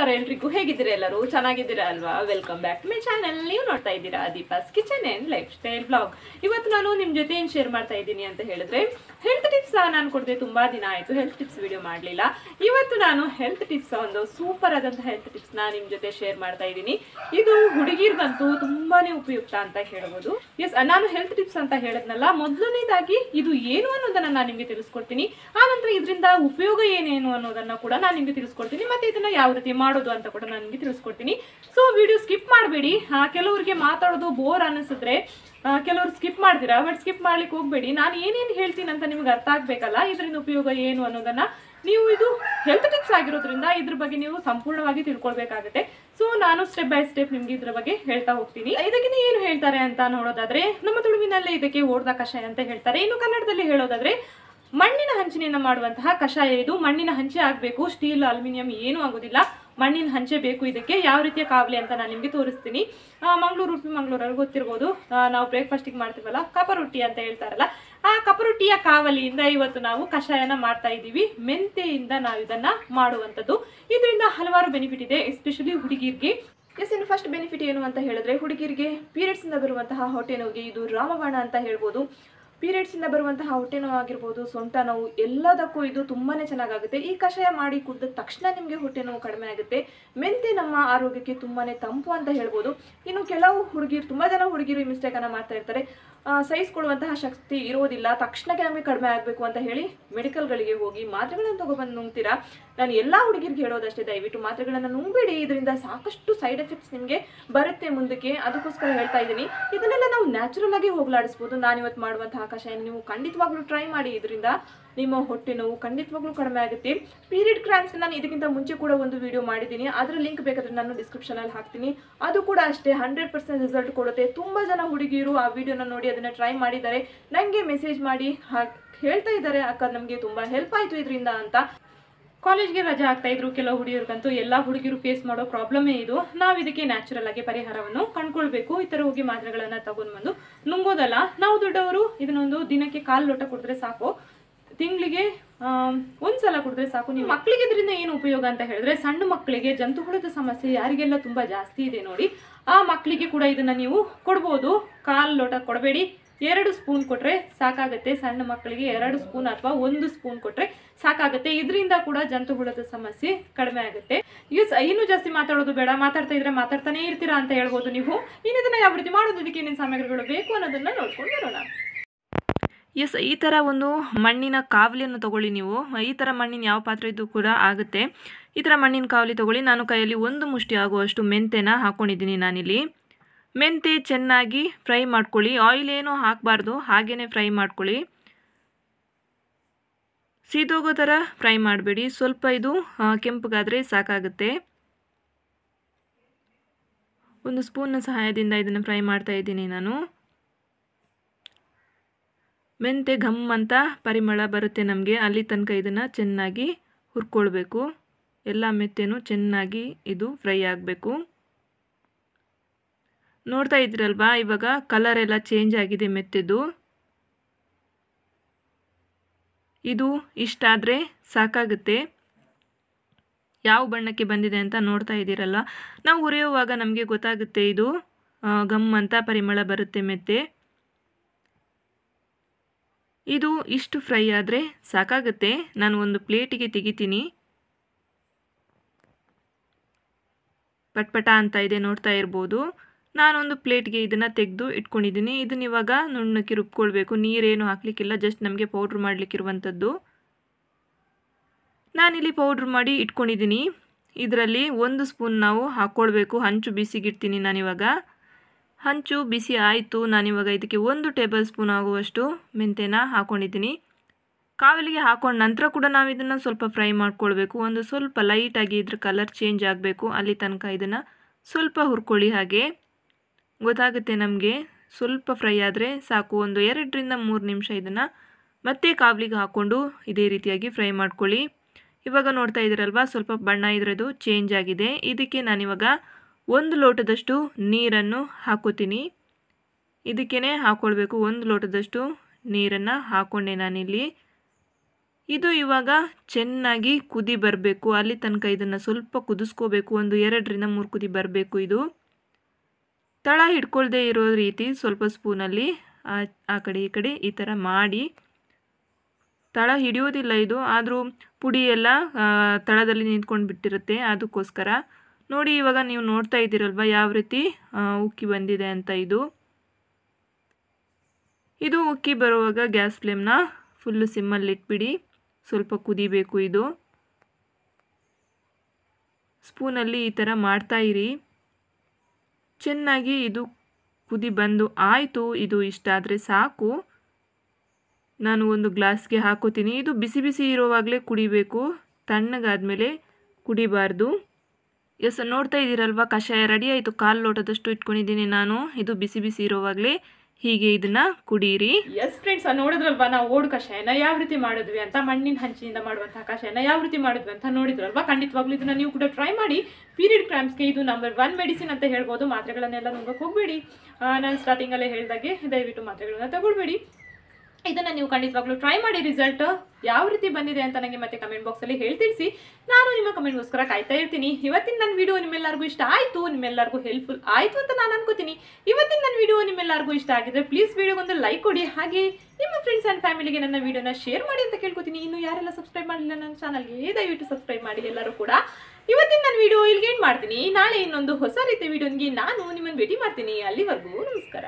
ನಮಸ್ಕಾರ ಎಲ್ರಿಗೂ. ಹೇಗಿದ್ದೀರಾ ಎಲ್ಲರೂ? ಚೆನ್ನಾಗಿದ್ದೀರಾ ಅಲ್ವಾ? Welcome back to my channel. ನೀವು ನೋಡ್ತಾ ಇದ್ದೀರಾ Deepa's kitchen and lifestyle blog. ಇವತ್ತು ನಾನು ನಿಮ್ಮ ಜೊತೆ ಏನು ಶೇರ್ ಮಾಡ್ತಾ ಇದ್ದೀನಿ ಅಂತ ಹೇಳಿದ್ರೆ, ಹೆಲ್ತ್ ಟಿಪ್ಸ್ ನಾನು ಕೊಡದೆ ತುಂಬಾ ದಿನ ಆಯಿತು, ಹೆಲ್ತ್ ಟಿಪ್ಸ್ ವಿಡಿಯೋ ಮಾಡಲಿಲ್ಲ. ಇವತ್ತು ನಾನು ಹೆಲ್ತ್ ಟಿಪ್ಸ್, ಒಂದು ಸೂಪರ್ ಆದಂಥ ಹೆಲ್ತ್ ಟಿಪ್ಸ್ನ ನಿಮ್ಮ ಜೊತೆ ಶೇರ್ ಮಾಡ್ತಾ ಇದ್ದೀನಿ. ಇದು ಹುಡುಗಿರ್ಗಂತೂ ತುಂಬಾನೇ ಉಪಯುಕ್ತ ಅಂತ ಹೇಳ್ಬೋದು. ಎಸ್, ನಾನು ಹೆಲ್ತ್ ಟಿಪ್ಸ್ ಅಂತ ಹೇಳಿದ್ನಲ್ಲ, ಮೊದಲನೇದಾಗಿ ಇದು ಏನು ಅನ್ನೋದನ್ನ ನಾನು ನಿಮಗೆ ತಿಳಿಸ್ಕೊಡ್ತೀನಿ. ಆನಂತರ ಇದರಿಂದ ಉಪಯೋಗ ಏನೇನು ಅನ್ನೋದನ್ನ ಕೂಡ ನಾನು ನಿಮಗೆ ತಿಳಿಸ್ಕೊಡ್ತೀನಿ. ಮತ್ತೆ ಇದನ್ನ ಯಾವ ರೀತಿ ಮಾಡೋದು ಅಂತ ಕೂಡ ನಾನು ನಿಮಗೆ ತಿಳಿಸ್ಕೊಡ್ತೀನಿ. ಸೊ ವಿಡಿಯೋ ಸ್ಕಿಪ್ ಮಾಡಬೇಡಿ. ಕೆಲವರಿಗೆ ಮಾತಾಡೋದು ಬೋರ್ ಅನ್ನಿಸಿದ್ರೆ ಕೆಲವರು ಸ್ಕಿಪ್ ಮಾಡ್ತೀರಾ, ಬಟ್ ಸ್ಕಿಪ್ ಮಾಡ್ಲಿಕ್ಕೆ ಹೋಗ್ಬೇಡಿ. ನಾನು ಏನೇನು ಹೇಳ್ತೀನಿ ಅಂತ ನಿಮ್ಗೆ ಅರ್ಥ ಆಗ್ಬೇಕಲ್ಲ, ಇದರಿಂದ ಉಪಯೋಗ ಏನು ಅನ್ನೋದನ್ನ ನೀವು, ಇದು ಹೆಲ್ತ್ ಟಿಪ್ಸ್ ಆಗಿರೋದ್ರಿಂದ ಇದ್ರ ಬಗ್ಗೆ ನೀವು ಸಂಪೂರ್ಣವಾಗಿ ತಿಳ್ಕೊಳ್ಬೇಕಾಗುತ್ತೆ. ಸೊ ನಾನು ಸ್ಟೆಪ್ ಬೈ ಸ್ಟೆಪ್ ನಿಮ್ಗೆ ಇದ್ರ ಬಗ್ಗೆ ಹೇಳ್ತಾ ಹೋಗ್ತೀನಿ. ಇದಕ್ಕೆ ಏನು ಹೇಳ್ತಾರೆ ಅಂತ ನೋಡೋದಾದ್ರೆ, ನಮ್ಮ ತುಳುವಿನಲ್ಲೇ ಇದಕ್ಕೆ ಓಡ್ದ ಕಷಾಯ ಅಂತ ಹೇಳ್ತಾರೆ. ಇನ್ನು ಕನ್ನಡದಲ್ಲಿ ಹೇಳೋದಾದ್ರೆ ಮಣ್ಣಿನ ಹಂಚಿನಿಂದ ಮಾಡುವಂತಹ ಕಷಾಯ ಇದು. ಮಣ್ಣಿನ ಹಂಚೆ ಆಗಬೇಕು, ಸ್ಟೀಲ್ ಅಲ್ಯೂಮಿನಿಯಂ ಏನೂ ಆಗೋದಿಲ್ಲ, ಮಣ್ಣಿನ ಹಂಚೆ ಬೇಕು ಇದಕ್ಕೆ. ಯಾವ ರೀತಿಯ ಕಾವಲಿ ಅಂತ ನಾನು ನಿಮಗೆ ತೋರಿಸ್ತೀನಿ. ಮಂಗಳೂರು ಉಡುಪಿ ಮಂಗಳೂರಲ್ಲಿ ಗೊತ್ತಿರ್ಬೋದು, ನಾವು ಬ್ರೇಕ್ಫಾಸ್ಟಿಗೆ ಮಾಡ್ತೀವಲ್ಲ ಕಪ ರೊಟ್ಟಿ ಅಂತ ಹೇಳ್ತಾರಲ್ಲ, ಆ ಕಪ ರೊಟ್ಟಿಯ ಕಾವಲಿಯಿಂದ ಇವತ್ತು ನಾವು ಕಷಾಯನ ಮಾಡ್ತಾ ಇದ್ದೀವಿ. ಮೆಂತೆಯಿಂದ ನಾವು ಇದನ್ನ ಮಾಡುವಂಥದ್ದು. ಇದರಿಂದ ಹಲವಾರು ಬೆನಿಫಿಟ್ ಇದೆ, ಎಸ್ಪೆಷಲಿ ಹುಡುಗಿರಿಗೆ. ಎಸ್, ಇನ್ನು ಫಸ್ಟ್ ಬೆನಿಫಿಟ್ ಏನು ಅಂತ ಹೇಳಿದ್ರೆ, ಹುಡುಗಿರಿಗೆ ಪೀರಿಯಡ್ಸ್ ಇಂದ ಬರುವಂತಹ ಹೊಟ್ಟೆ ನೋವಿಗೆ ಇದು ರಾಮಬಾಣ ಅಂತ ಹೇಳ್ಬೋದು. ಪೀರಿಯಡ್ಸ್ ಇಂದ ಬರುವಂತಹ ಹೊಟ್ಟೆ ನೋವು ಆಗಿರ್ಬೋದು, ಸೊಂಟ ನೋವು, ಎಲ್ಲದಕ್ಕೂ ಇದು ತುಂಬಾನೇ ಚೆನ್ನಾಗುತ್ತೆ. ಈ ಕಷಾಯ ಮಾಡಿ ಕುಡಿದ ತಕ್ಷಣ ನಿಮಗೆ ಹೊಟ್ಟೆ ನೋವು ಕಡಿಮೆ ಆಗುತ್ತೆ. ಮೆಂತೆ ನಮ್ಮ ಆರೋಗ್ಯಕ್ಕೆ ತುಂಬಾನೇ ತಂಪು ಅಂತ ಹೇಳ್ಬೋದು. ಇನ್ನು ಕೆಲವು ಹುಡುಗಿರು, ತುಂಬಾ ಜನ ಹುಡುಗಿರು ಈ ಮಿಸ್ಟೇಕ್ ಅನ್ನ ಮಾಡ್ತಾ ಇರ್ತಾರೆ. ಸಹಿಸ್ಕೊಳ್ಳುವಂತಹ ಶಕ್ತಿ ಇರೋದಿಲ್ಲ, ತಕ್ಷಣಕ್ಕೆ ನಮಗೆ ಕಡಿಮೆ ಆಗಬೇಕು ಅಂತ ಹೇಳಿ ಮೆಡಿಕಲ್ಗಳಿಗೆ ಹೋಗಿ ಮಾತ್ರೆಗಳನ್ನು ತಗೊಬಂದು ನುಂಗ್ತೀರಾ. ನಾನು ಎಲ್ಲಾ ಹುಡುಗಿರಿಗೆ ಹೇಳೋದಷ್ಟೇ, ದಯವಿಟ್ಟು ಮಾತ್ರೆಗಳನ್ನು ನುಂಗಬೇಡಿ. ಇದರಿಂದ ಸಾಕಷ್ಟು ಸೈಡ್ ಎಫೆಕ್ಟ್ಸ್ ನಿಮಗೆ ಬರುತ್ತೆ ಮುಂದಕ್ಕೆ. ಅದಕ್ಕೋಸ್ಕರ ಹೇಳ್ತಾ ಇದ್ದೀನಿ, ಇದನ್ನೆಲ್ಲ ನಾವು ನ್ಯಾಚುರಲ್ ಆಗಿ ಹೋಗ್ಲಾಡಿಸ್ಬೋದು. ನಾನಿವತ್ತು ಮಾಡುವಂತಹ ಕಷಾಯ ನೀವು ಖಂಡಿತವಾಗ್ಲೂ ಟ್ರೈ ಮಾಡಿ. ಇದರಿಂದ ನಿಮ್ಮ ಹೊಟ್ಟೆ ನೋವು ಖಂಡಿತವಾಗ್ಲೂ ಕಡಿಮೆ ಆಗುತ್ತೆ. ಪೀರಿಯಡ್ ಕ್ರಾಂಪ್ಸ್ ನಾನು ಇದಕ್ಕಿಂತ ಮುಂಚೆ ಕೂಡ ಒಂದು ವಿಡಿಯೋ ಮಾಡಿದ್ದೀನಿ, ಅದರ ಲಿಂಕ್ ಬೇಕಾದ್ರೆ ನಾನು ಡಿಸ್ಕ್ರಿಪ್ಷನ್ ಅಲ್ಲಿ ಹಾಕ್ತೀನಿ. ಅದು ಕೂಡ ಅಷ್ಟೇ 100% ರಿಸಲ್ಟ್ ಕೊಡುತ್ತೆ. ತುಂಬಾ ಜನ ಹುಡುಗಿಯರು ಆ ವಿಡಿಯೋನ ನೋಡಿ ಅದನ್ನ ಟ್ರೈ ಮಾಡಿದ್ದಾರೆ, ನನಗೆ ಮೆಸೇಜ್ ಮಾಡಿ ಹೇಳ್ತಾ ಇದ್ದಾರೆ, ಅಕ್ಕ ನಮಗೆ ತುಂಬಾ ಹೆಲ್ಪ್ ಆಯ್ತು ಇದರಿಂದ ಅಂತ. ಕಾಲೇಜ್ಗೆ ರಜೆ ಆಗ್ತಾ ಇದ್ರು ಕೆಲವು ಹುಡುಗಿಯರಿಗಂತೂ. ಎಲ್ಲಾ ಹುಡುಗಿರು ಫೇಸ್ ಮಾಡೋ ಪ್ರಾಬ್ಲಮೇ ಇದು. ನಾವು ಇದಕ್ಕೆ ನ್ಯಾಚುರಲ್ ಆಗಿ ಪರಿಹಾರವನ್ನು ಕಂಡುಕೊಳ್ಬೇಕು. ಈ ತರ ಹೋಗಿ ಮಾತ್ರೆಗಳನ್ನ ತಗೊಂಡ್ ಬಂದು ನುಂಗೋದಲ್ಲ. ನಾವು ದೊಡ್ಡವರು ಇದನ್ನೊಂದು ದಿನಕ್ಕೆ 1/4 ಲೋಟ ಕುಡಿದ್ರೆ ಸಾಕು, ತಿಂಗಳಿಗೆ ಒಂದ್ಸಲ ಕುಡಿದ್ರೆ ಸಾಕು. ನೀವು ಮಕ್ಕಳಿಗೆ ಇದರಿಂದ ಏನು ಉಪಯೋಗ ಅಂತ ಹೇಳಿದ್ರೆ, ಸಣ್ಣ ಮಕ್ಕಳಿಗೆ ಜಂತುಹುಳದ ಸಮಸ್ಯೆ ಯಾರಿಗೆಲ್ಲ ತುಂಬಾ ಜಾಸ್ತಿ ಇದೆ ನೋಡಿ, ಆ ಮಕ್ಕಳಿಗೆ ಕೂಡ ಇದನ್ನ ನೀವು ಕೊಡ್ಬೋದು. 1/4 ಲೋಟ ಕೊಡಬೇಡಿ, 2 ಸ್ಪೂನ್ ಕೊಟ್ರೆ ಸಾಕಾಗುತ್ತೆ. ಸಣ್ಣ ಮಕ್ಕಳಿಗೆ 2 ಸ್ಪೂನ್ ಅಥವಾ 1 ಸ್ಪೂನ್ ಕೊಟ್ರೆ ಸಾಕಾಗುತ್ತೆ. ಇದರಿಂದ ಕೂಡ ಜಂತುಹುಳದ ಸಮಸ್ಯೆ ಕಡಿಮೆ ಆಗುತ್ತೆ. ಇನ್ನು ಜಾಸ್ತಿ ಮಾತಾಡೋದು ಬೇಡ, ಮಾತಾಡ್ತಾ ಇದ್ರೆ ಮಾತಾಡ್ತಾನೆ ಇರ್ತೀರಾ ಅಂತ ಹೇಳ್ಬೋದು ನೀವು. ಇನ್ನು ಇದನ್ನ ಯಾವ ರೀತಿ ಮಾಡೋದು, ಇದಕ್ಕೆ ಏನೇನು ಸಾಮಗ್ರಿಗಳು ಬೇಕು ಅನ್ನೋದನ್ನ ನೋಡ್ಕೊಂಡು ಬರೋಣ. ಎಸ್, ಈ ಥರ ಒಂದು ಮಣ್ಣಿನ ಕಾವಲಿಯನ್ನು ತಗೊಳ್ಳಿ ನೀವು. ಈ ಥರ ಮಣ್ಣಿನ ಯಾವ ಪಾತ್ರೆ ಇದ್ದು ಕೂಡ ಆಗುತ್ತೆ. ಈ ಥರ ಮಣ್ಣಿನ ಕಾವಲಿ ತಗೊಳ್ಳಿ. ನಾನು ಕೈಯಲ್ಲಿ 1 ಮುಷ್ಟಿ ಆಗುವಷ್ಟು ಮೆಂತೆನ ಹಾಕ್ಕೊಂಡಿದ್ದೀನಿ ನಾನಿಲ್ಲಿ. ಮೆಂತೆ ಚೆನ್ನಾಗಿ ಫ್ರೈ ಮಾಡ್ಕೊಳ್ಳಿ. ಆಯಿಲ್ ಏನೂ ಹಾಕಬಾರ್ದು, ಹಾಗೇ ಫ್ರೈ ಮಾಡ್ಕೊಳ್ಳಿ. ಸೀದೋಗೋ ಥರ ಫ್ರೈ ಮಾಡಬೇಡಿ, ಸ್ವಲ್ಪ ಇದು ಕೆಂಪಗಾದರೆ ಸಾಕಾಗುತ್ತೆ. 1 ಸ್ಪೂನ್ನ ಸಹಾಯದಿಂದ ಇದನ್ನು ಫ್ರೈ ಮಾಡ್ತಾ ಇದ್ದೀನಿ ನಾನು. ಮೆಂತೆ ಘಮ್ ಅಂತ ಪರಿಮಳ ಬರುತ್ತೆ ನಮಗೆ, ಅಲ್ಲಿ ತನಕ ಇದನ್ನು ಚೆನ್ನಾಗಿ ಹುರ್ಕೊಳ್ಬೇಕು. ಎಲ್ಲ ಮೆಂತೆನೂ ಚೆನ್ನಾಗಿ ಇದು ಫ್ರೈ ಆಗಬೇಕು. ನೋಡ್ತಾ ಇದ್ದೀರಲ್ವಾ, ಇವಾಗ ಕಲರ್ ಎಲ್ಲ ಚೇಂಜ್ ಆಗಿದೆ ಮೆಂತೆದು. ಇದು ಇಷ್ಟಾದರೆ ಸಾಕಾಗುತ್ತೆ. ಯಾವ ಬಣ್ಣಕ್ಕೆ ಬಂದಿದೆ ಅಂತ ನೋಡ್ತಾ ಇದ್ದೀರಲ್ಲ, ನಾವು ಹುರಿಯುವಾಗ ನಮಗೆ ಗೊತ್ತಾಗುತ್ತೆ. ಇದು ಘಮ್ ಅಂತ ಪರಿಮಳ ಬರುತ್ತೆ ಮೆಂತೆ. ಇದು ಇಷ್ಟು ಫ್ರೈ ಆದರೆ ಸಾಕಾಗುತ್ತೆ. ನಾನು ಒಂದು ಪ್ಲೇಟಿಗೆ ತೆಗಿತೀನಿ. ಪಟ್ಪಟ ಅಂತ ಇದೆ, ನೋಡ್ತಾ ಇರ್ಬೋದು. ನಾನೊಂದು ಪ್ಲೇಟ್ಗೆ ಇದನ್ನು ತೆಗೆದು ಇಟ್ಕೊಂಡಿದ್ದೀನಿ. ಇದನ್ನ ಇವಾಗ ನುಣ್ಣಕ್ಕೆ ರುಬ್ಕೊಳ್ಬೇಕು. ನೀರೇನು ಹಾಕಲಿಕ್ಕಿಲ್ಲ, ಜಸ್ಟ್ ನಮಗೆ ಪೌಡ್ರ್ ಮಾಡಲಿಕ್ಕಿರುವಂಥದ್ದು. ನಾನಿಲ್ಲಿ ಪೌಡ್ರ್ ಮಾಡಿ ಇಟ್ಕೊಂಡಿದ್ದೀನಿ. ಇದರಲ್ಲಿ 1 ಸ್ಪೂನ್ ನಾವು ಹಾಕ್ಕೊಳ್ಬೇಕು. ಹಂಚು ಬಿಸಿಗಿಡ್ತೀನಿ ನಾನಿವಾಗ. ಹಂಚು ಬಿಸಿ ಆಯಿತು. ನಾನಿವಾಗ ಇದಕ್ಕೆ 1 ಟೇಬಲ್ ಸ್ಪೂನ್ ಆಗುವಷ್ಟು ಮೆಂತೆನ ಹಾಕ್ಕೊಂಡಿದ್ದೀನಿ. ಕಾವಲಿಗೆ ಹಾಕೊಂಡ ನಂತರ ಕೂಡ ನಾವು ಇದನ್ನು ಸ್ವಲ್ಪ ಫ್ರೈ ಮಾಡ್ಕೊಳ್ಬೇಕು. ಒಂದು ಸ್ವಲ್ಪ ಲೈಟಾಗಿ ಇದ್ರ ಕಲರ್ ಚೇಂಜ್ ಆಗಬೇಕು, ಅಲ್ಲಿ ತನಕ ಇದನ್ನು ಸ್ವಲ್ಪ ಹುರ್ಕೊಳ್ಳಿ. ಹಾಗೆ ಗೊತ್ತಾಗುತ್ತೆ ನಮಗೆ. ಸ್ವಲ್ಪ ಫ್ರೈ ಆದರೆ ಸಾಕು. ಒಂದು 2 ರಿಂದ 3 ನಿಮಿಷ ಇದನ್ನು ಮತ್ತೆ ಕಾವಲಿಗೆ ಹಾಕ್ಕೊಂಡು ಇದೇ ರೀತಿಯಾಗಿ ಫ್ರೈ ಮಾಡ್ಕೊಳ್ಳಿ. ಇವಾಗ ನೋಡ್ತಾ ಇದ್ದೀರಲ್ವಾ, ಸ್ವಲ್ಪ ಬಣ್ಣ ಇದರದು ಚೇಂಜ್ ಆಗಿದೆ. ಇದಕ್ಕೆ ನಾನಿವಾಗ 1 ಲೋಟದಷ್ಟು ನೀರನ್ನು ಹಾಕೋತೀನಿ. ಇದಕ್ಕೇ ಹಾಕ್ಕೊಳ್ಬೇಕು. 1 ಲೋಟದಷ್ಟು ನೀರನ್ನು ಹಾಕ್ಕೊಂಡೆ ನಾನಿಲ್ಲಿ. ಇದು ಇವಾಗ ಚೆನ್ನಾಗಿ ಕುದಿ ಬರಬೇಕು. ಅಲ್ಲಿ ತನಕ ಇದನ್ನು ಸ್ವಲ್ಪ ಕುದಿಸ್ಕೋಬೇಕು. ಒಂದು 2 ರಿಂದ 3 ಕುದಿ ಬರಬೇಕು. ಇದು ತಳ ಹಿಡ್ಕೊಳ್ದೇ ಇರೋ ರೀತಿ ಸ್ವಲ್ಪ ಸ್ಪೂನಲ್ಲಿ ಆ ಕಡೆ ಈ ಕಡೆ ಈ ಥರ ಮಾಡಿ, ತಳ ಹಿಡಿಯೋದಿಲ್ಲ ಇದು, ಆದರೂ ಪುಡಿ ಎಲ್ಲ ತಳದಲ್ಲಿ ನಿಂತ್ಕೊಂಡು ಬಿಟ್ಟಿರುತ್ತೆ, ಅದಕ್ಕೋಸ್ಕರ. ನೋಡಿ ಇವಾಗ ನೀವು ನೋಡ್ತಾ ಇದ್ದೀರಲ್ವ ಯಾವ ರೀತಿ ಉಕ್ಕಿ ಬಂದಿದೆ ಅಂತ. ಇದು ಉಕ್ಕಿ ಬರುವಾಗ ಗ್ಯಾಸ್ ಫ್ಲೇಮ್ನ ಫುಲ್ಲು ಸಿಮ್ಮಲ್ಲಿ ಇಟ್ಬಿಡಿ. ಸ್ವಲ್ಪ ಕುದಿಬೇಕು. ಇದು ಸ್ಪೂನಲ್ಲಿ ಈ ಥರ ಮಾಡ್ತಾ ಇರಿ. ಚೆನ್ನಾಗಿ ಇದು ಕುದಿ ಬಂದು ಆಯಿತು. ಇದು ಇಷ್ಟ ಆದರೆ ಸಾಕು. ನಾನು ಒಂದು ಗ್ಲಾಸ್ಗೆ ಹಾಕೋತೀನಿ. ಇದು ಬಿಸಿ ಬಿಸಿ ಇರೋವಾಗಲೇ ಕುಡಿಬೇಕು, ತಣ್ಣಗಾದ್ಮೇಲೆ ಕುಡಿಬಾರ್ದು. ಎಸ್, ನೋಡ್ತಾ ಇದ್ದೀರಲ್ವ ಕಷಾಯ ರೆಡಿ ಆಯಿತು. 1/4 ಲೋಟದಷ್ಟು ಇಟ್ಕೊಂಡಿದ್ದೀನಿ ನಾನು. ಇದು ಬಿಸಿ ಬಿಸಿ ಇರೋವಾಗಲೇ ಹೀಗೆ ಇದನ್ನು ಕುಡೀರಿ. ಎಸ್ ಫ್ರೆಂಡ್ಸ್, ನೋಡಿದ್ರಲ್ವ ನಾವು ಓಡ್ ಕಷಾಯನ ಯಾವ ರೀತಿ ಮಾಡಿದ್ವಿ ಅಂತ, ಮಣ್ಣಿನ ಹಂಚಿನಿಂದ ಮಾಡುವಂತಹ ಕಷಾಯನ ಯಾವ ರೀತಿ ಮಾಡಿದ್ವಿ ಅಂತ ನೋಡಿದ್ರಲ್ವ. ಖಂಡಿತವಾಗ್ಲೂ ಇದನ್ನು ನೀವು ಕೂಡ ಟ್ರೈ ಮಾಡಿ. ಪೀರಿಯಡ್ ಕ್ರಾಂಪ್ಸ್ಗೆ ಇದು ನಂಬರ್ 1 ಮೆಡಿಸಿನ್ ಅಂತ ಹೇಳ್ಬೋದು. ಮಾತ್ರೆಗಳನ್ನೆಲ್ಲ ನುಂಗಕ್ಕೆ ಹೋಗಬೇಡಿ. ನಾನು ಸ್ಟಾರ್ಟಿಂಗಲ್ಲೇ ಹೇಳಿದಾಗೆ ದಯವಿಟ್ಟು ಮಾತ್ರೆಗಳನ್ನ ತಗೊಳ್ಬೇಡಿ. ಇದನ್ನು ನೀವು ಖಂಡಿತವಾಗ್ಲೂ ಟ್ರೈ ಮಾಡಿ. ರಿಸಲ್ಟ್ ಯಾವ ರೀತಿ ಬಂದಿದೆ ಅಂತ ನನಗೆ ಮತ್ತೆ ಕಮೆಂಟ್ ಬಾಕ್ಸಲ್ಲಿ ಹೇಳಿ ತಿಳಿಸಿ. ನಾನು ನಿಮ್ಮ ಕಮೆಂಟ್ಗೋಸ್ಕರ ಕಾಯ್ತಾ ಇರ್ತೀನಿ. ಇವತ್ತಿನ ನನ್ನ ವಿಡಿಯೋ ನಿಮ್ಮೆಲ್ಲರಿಗೂ ಇಷ್ಟ ಆಯಿತು, ನಿಮ್ಮೆಲ್ಲರಿಗೂ ಹೆಲ್ಪ್ಫುಲ್ ಆಯಿತು ಅಂತ ನಾನು ಅನ್ಕೋತೀನಿ. ಇವತ್ತಿನ ನನ್ನ ವಿಡಿಯೋ ನಿಮ್ಮೆಲ್ಲರಿಗೂ ಇಷ್ಟ ಆಗಿದ್ರೆ ಪ್ಲೀಸ್ ವಿಡಿಯೋಗೊಂದು ಲೈಕ್ ಕೊಡಿ. ಹಾಗೆ ನಿಮ್ಮ ಫ್ರೆಂಡ್ಸ್ ಆ್ಯಂಡ್ ಫ್ಯಾಮಿಲಿಗೆ ನನ್ನ ವಿಡಿಯೋನ ಶೇರ್ ಮಾಡಿ ಅಂತ ಕೇಳ್ಕೊತೀನಿ. ಇನ್ನು ಯಾರೆಲ್ಲ ಸಬ್ಸ್ಕ್ರೈಬ್ ಮಾಡಲಿಲ್ಲ ನನ್ನ ಚಾನಲ್ಗೆ ದಯವಿಟ್ಟು ಸಬ್ಸ್ಕ್ರೈಬ್ ಮಾಡಿ ಎಲ್ಲರೂ ಕೂಡ. ಇವತ್ತಿನ ನನ್ನ ವಿಡಿಯೋ ಇಲ್ಲಿಗೆ ಏನು ಮಾಡ್ತೀನಿ. ನಾಳೆ ಇನ್ನೊಂದು ಹೊಸ ರೀತಿಯ ವಿಡಿಯೋನಿಗೆ ನಾನು ನಿಮ್ಮನ್ನು ಭೇಟಿ ಮಾಡ್ತೀನಿ. ಅಲ್ಲಿವರೆಗೂ ನಮಸ್ಕಾರ.